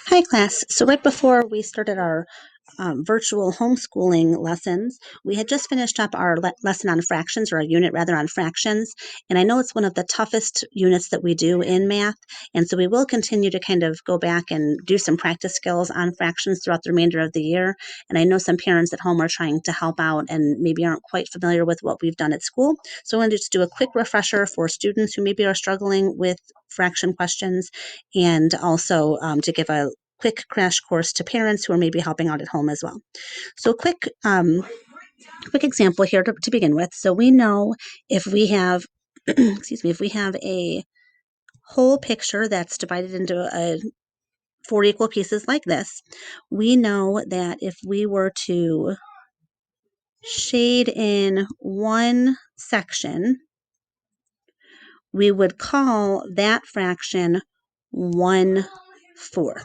Hi, class. So, right before we started our virtual homeschooling lessons, we had just finished up our lesson on fractions, or our unit rather on fractions. And I know it's one of the toughest units that we do in math. And so we will continue to kind of go back and do some practice skills on fractions throughout the remainder of the year. And I know some parents at home are trying to help out and maybe aren't quite familiar with what we've done at school. So I want to just do a quick refresher for students who maybe are struggling with fraction questions, and also to give a quick crash course to parents who are maybe helping out at home as well. So quick example here to begin with. So we know if we have, excuse me, if we have a whole picture that's divided into four equal pieces like this, we know that if we were to shade in one section, we would call that fraction 1/4.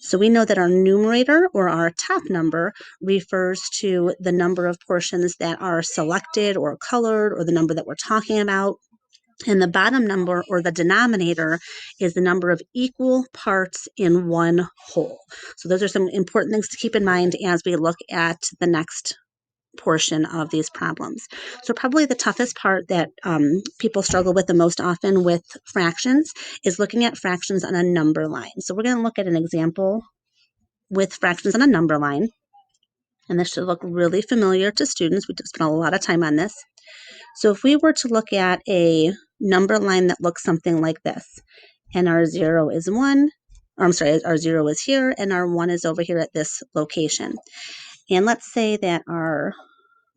So we know that our numerator, or our top number, refers to the number of portions that are selected or colored, or the number that we're talking about. And the bottom number, or the denominator, is the number of equal parts in one whole. So those are some important things to keep in mind as we look at the next portion of these problems. So probably the toughest part that people struggle with the most often with fractions is looking at fractions on a number line. So we're going to look at an example with fractions on a number line. And this should look really familiar to students. We spent a lot of time on this. So if we were to look at a number line that looks something like this, and our 0 is 1, or I'm sorry, our 0 is here, and our 1 is over here at this location. And let's say that our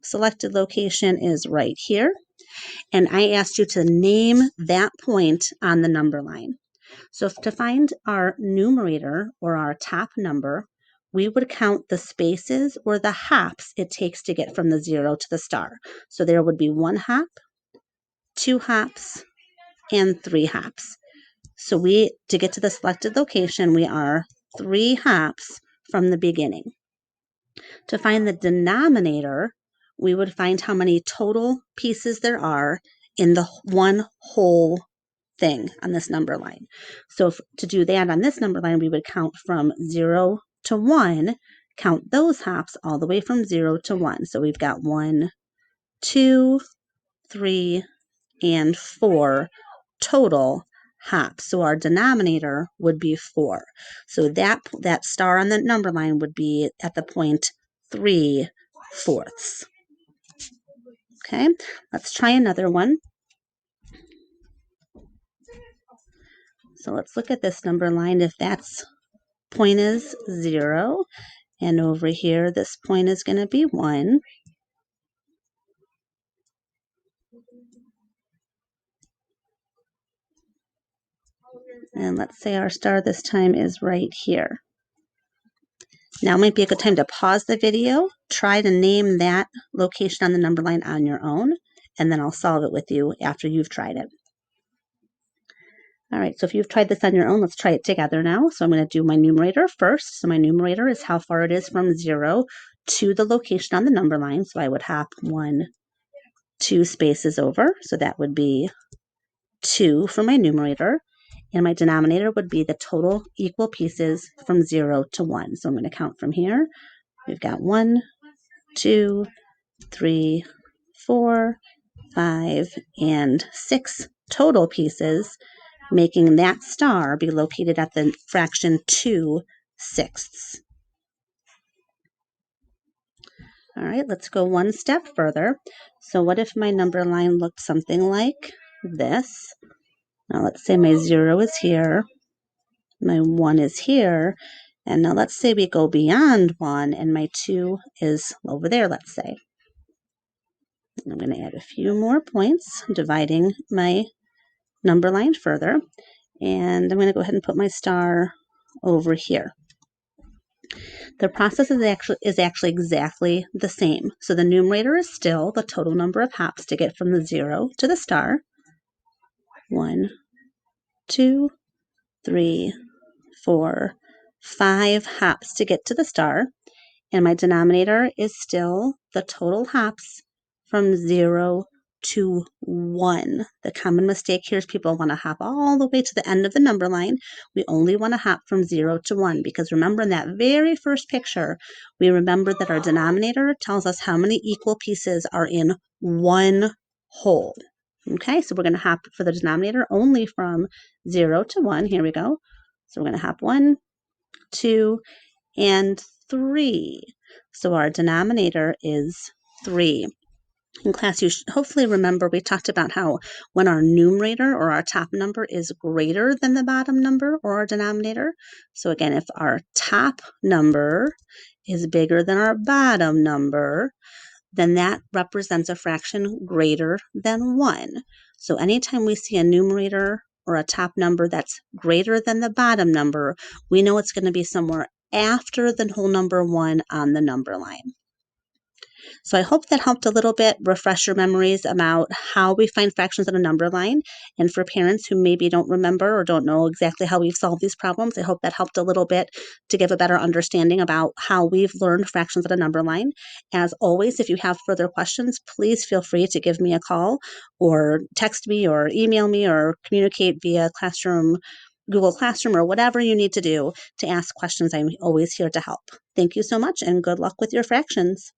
selected location is right here, and I asked you to name that point on the number line. So to find our numerator, or our top number, we would count the spaces, or the hops it takes to get from the 0 to the star. So there would be 1 hop, 2 hops, and 3 hops. So to get to the selected location, we are 3 hops from the beginning. To find the denominator, we would find how many total pieces there are in the one whole thing on this number line. So to do that on this number line, we would count from 0 to 1, count those hops all the way from 0 to 1. So we've got 1, 2, 3, and 4 total hops. So our denominator would be 4. So that star on the number line would be at the point 3/4. Okay, let's try another one. So let's look at this number line. If that's point is 0, and over here this point is going to be 1. And let's say our star this time is right here. Now might be a good time to pause the video, try to name that location on the number line on your own, and then I'll solve it with you after you've tried it. All right, so if you've tried this on your own, let's try it together now. So I'm going to do my numerator first. So my numerator is how far it is from 0 to the location on the number line. So I would hop 1, 2 spaces over. So that would be 2 for my numerator. And my denominator would be the total equal pieces from 0 to 1. So I'm going to count from here. We've got 1, 2, 3, 4, 5, and 6 total pieces, making that star be located at the fraction 2/6. All right, let's go one step further. So what if my number line looked something like this? Now let's say my 0 is here, my 1 is here, and now let's say we go beyond 1 and my 2 is over there, let's say. I'm going to add a few more points, dividing my number line further, and I'm going to go ahead and put my star over here. The process is actually exactly the same. So the numerator is still the total number of hops to get from the 0 to the star. 1, 2, 3, 4, 5 hops to get to the star. And my denominator is still the total hops from 0 to 1. The common mistake here is people want to hop all the way to the end of the number line. We only want to hop from 0 to 1 because remember in that very first picture, we remember that our denominator tells us how many equal pieces are in one whole. Okay, so we're going to hop for the denominator only from 0 to 1. Here we go. So we're going to hop 1, 2, and 3. So our denominator is 3. In class, you should hopefully remember we talked about how when our numerator or our top number is greater than the bottom number or our denominator. So again, if our top number is bigger than our bottom number, then that represents a fraction greater than 1. So anytime we see a numerator or a top number that's greater than the bottom number, we know it's going to be somewhere after the whole number 1 on the number line. So I hope that helped a little bit refresh your memories about how we find fractions on a number line. And for parents who maybe don't remember or don't know exactly how we've solved these problems, I hope that helped a little bit to give a better understanding about how we've learned fractions on a number line. As always, if you have further questions, please feel free to give me a call or text me or email me or communicate via Classroom, Google Classroom, or whatever you need to do to ask questions. I'm always here to help. Thank you so much and good luck with your fractions.